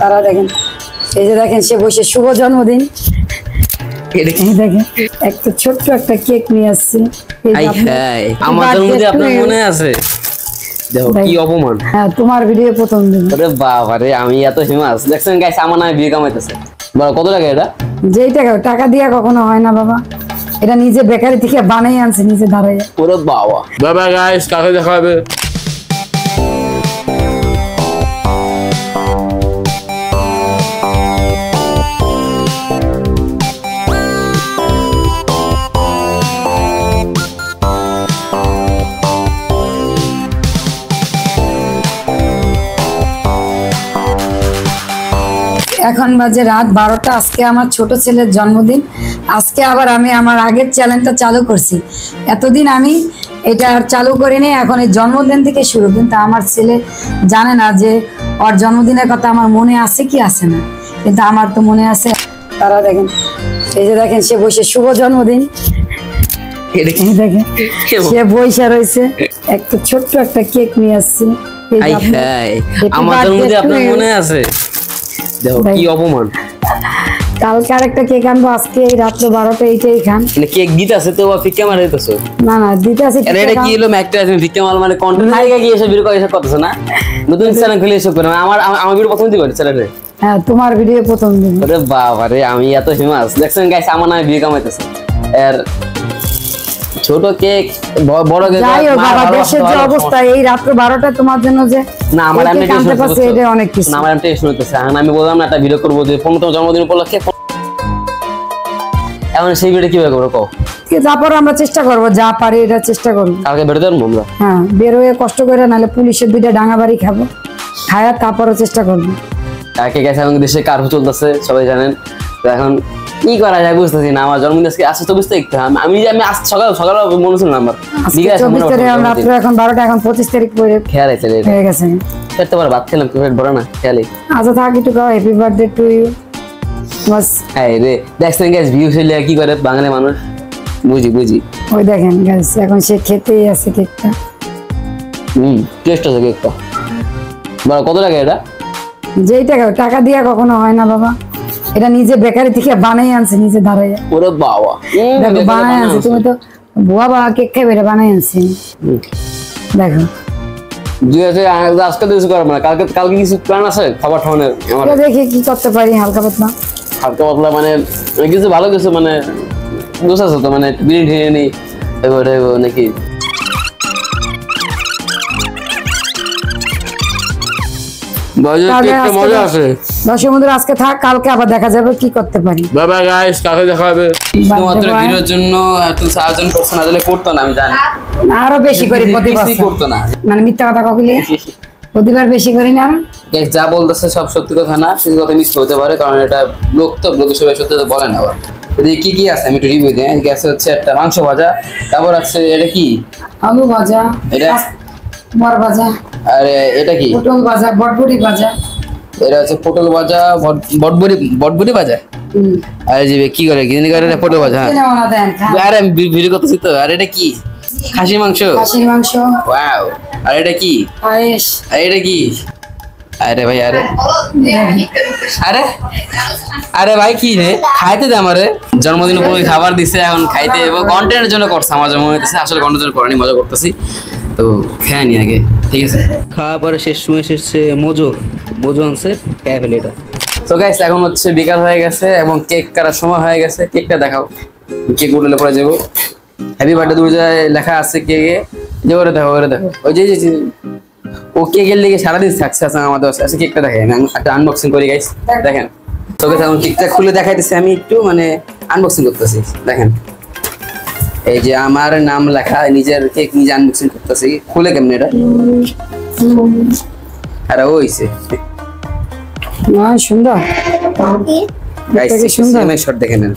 তারা দেখেন, এই যে দেখেন সে বসে শুভ জন্মদিন। দেখেন একটা ছোট্ট একটা কেক নিয়ে আসছে। আমার জন্মদিন আপনার মনে আছে? দেখো কি অপমান। হ্যাঁ, তোমার ভিডিও প্রথম দিন। আরে বাবা রে, আমি এত ফেমাস দেখছেন গাইস, আমার নামে বিয়ে কামাইতেছে। বড় কত টাকা এটা? যেই টাকা দিয়া কখনো হয় না বাবা, এটা নিজে বেকারি থেকে বানাই আনছে নিজে দাঁড়ায়। ওরে বাবা। বাবা গাইস, কাকে দেখা হবে? এখন বাজে রাত 12টা। আজকে আমার ছোট ছেলের জন্মদিন। আজকে আবার আমি আমার আগের চ্যানেলটা চালু করছি। এতদিন আমি এটা আর চালু করিনি, এখন এই জন্মদিন থেকে শুরু। কিন্তু আমার ছেলে জানে না যে ওর জন্মদিনের কথা আমার মনে আছে কি আছে না, কিন্তু আমার তো মনে আছে। তারা দেখেন, এই যে দেখেন সে বসে শুভ জন্মদিন। দেখেন সে বইসা রয়েছে, একটা ছোট্ট একটা কেক নিয়ে আসছে। আমার জন্মদিন আপনার মনে আছে? দেখো কি অপমান। কালকে আরেকটা কেক আনবো, আজকে এই রাত্র 12টা এইটাই খান। কেক দিতে আছে তো ফিক্কা মারা দিতেছো? না না, দিতে আছে। এটা কি হলো ম্যাকটা আছে ফিক্কা মাল, মানে কন্টেন্ট নায়িকা কি এসব ভিডিও এসব করতেছ না? নতুন চ্যানেল খুলে এসব করে আমার ভিডিও প্রথম দিন চ্যানেলে। হ্যাঁ, তোমার ভিডিও প্রথম দিন। আরে বাবা রে, আমি এত ফেমাস দেখছেন গাইস, আমার নামে বিয়ে কামাইতেছে। আর ছোট কেক বড় কেক, যাই হোক বাবা, দেশের যে অবস্থা এই রাত্র 12টা তোমার জন্য যে না আমার এমনি কানতে পাচ্ছে, এটা অনেক কিছু। না আমার এমনি টেনশন হইতেছে। আমি বললাম না একটা ভিডিও করব যে 15তম জন্মদিন উপলক্ষে। এখন সেই ভিডিও কিভাবে করব কও? তারপর আমরা চেষ্টা করব, যা পারি এটা চেষ্টা করব। কালকে বের হতে আমরা। হ্যাঁ, বের হয়ে কষ্ট করে, নালে পুলিশের দুইটা ডাঙা বাড়ি খাবো, খায়া তারপরও চেষ্টা করব। কাকে গেছে এখন দেশে কারফিউ চলতেছে সবাই জানেন। তো এখন কি করা যায় বুঝতেছি না। আমার জন্মদিন আজকে আসছে 24 তারিখ। আমি আজ সকাল মনে ছিল না আমার। বিকেল 24 তারিখ, রাত্রে এখন 12টা, এখন 25 তারিখ পরে খেয়াল আছে হয়ে গেছে। এত বড় ভাত খেলাম, পেট ভরে না খেয়ালই। আচ্ছা থাক, একটু গাও হ্যাপি বার্থডে টু ইউ বাস। এই রে দেখছেন গাইস, ভিউ হইলে কি করে বাঙালি মানুষ, বুঝি। ওই দেখেন গাইস, এখন সে খেতেই আছে কেকটা। টেস্ট আছে কেকটা। বড় কত টাকা এটা? যেই টাকা দিয়া কখনো হয় না বাবা, এটা নিজে বেকারি থেকে বানাই আনছে নিজে দাঁড়ায়। ওরে বাবা, দেখো বানাই আনছে। তুমি তো বুয়া বাবা কেক খাইবে, এটা বানাই আনছি। দেখো আজকে কিছু করবো না, কালকে কিছু প্ল্যান আছে খাবার খাওয়ানোর? দেখি কি করতে পারি, হালকা পাতলা মানে কিছু ভালো কিছু, মানে দোষ আছে তো, মানে বিরিয়ানি এবারে নাকি? মজা আছে। দর্শক বন্ধুরা আজকে থাক, কালকে আবার দেখা যাবে কি করতে পারি। বাবা গাইস, কাকে দেখা হবে? শুধুমাত্র ভিডিওর জন্য এত আয়োজন করছে না, তাহলে করতো না আমি জানি। আরো বেশি করে প্রতিবার করতো না, মানে মিথ্যা কথা কইলে প্রতিবার বেশি করি না। গাইস যা বলতেছে সব সত্যি কথা না, সত্যি কথা মিথ্যা হতে পারে, কারণ এটা লোক সবাই সত্যি কথা বলে না। আবার কি কি আছে আমি একটু রিভিউ দিই। গ্যাস হচ্ছে একটা মাংস ভাজা, তারপর আছে এটা কি আলু ভাজা, এটা মার ভাজা, আরে এটা কি পটল ভাজা, বটবটি ভাজা, এটা হচ্ছে পটল ভাজা, বটবটি ভাজা। আরে যে কি করে পটল ভাজা। আরে ভিডিও করতেছি তো। আর এটা কি? খাসির মাংস। ওয়াও। আর এটা কি? পায়েস। আর এটা কি? আরে ভাই, আরে ভাই কি রে, খাইতে দে আমারে। জন্মদিন উপলক্ষে খাবার দিছে, এখন খাইতে এবং কন্টেন্টের জন্য করছে। আমার জন্ম হইতেছে, আসলে কন্টেন্টের করেনি, মজা করতেছি। তো খেয়ে নি আগে, ঠিক আছে? খাওয়া পরে শেষ মজু আনছে, খেয়ে ফেলে এটা। তো গাইস এখন হচ্ছে বিকাল হয়ে গেছে এবং কেক কাটার সময় হয়ে গেছে। কেকটা দেখাও। কেক উঠলে পরে যাবো। হ্যাপি বার্থডে দূর যায় লেখা আছে কেকে। যে ওরে দেখো ওই যে ও কেকের লেগে সারাদিন থাকছে আমাদের। আচ্ছা কেকটা দেখাই, আমি একটা আনবক্সিং করি গাইস। দেখেন তো গাইস, এখন কেকটা খুলে দেখাইতেছি আমি, একটু মানে আনবক্সিং করতেছি। দেখেন এই যে আমার নাম লেখা, নিজের কেক নিজে আনবক্সিং করতেছি। খুলে কেমনে এটা? আরে ওইছে সুন্দর গাইস, শট দেখে নেন।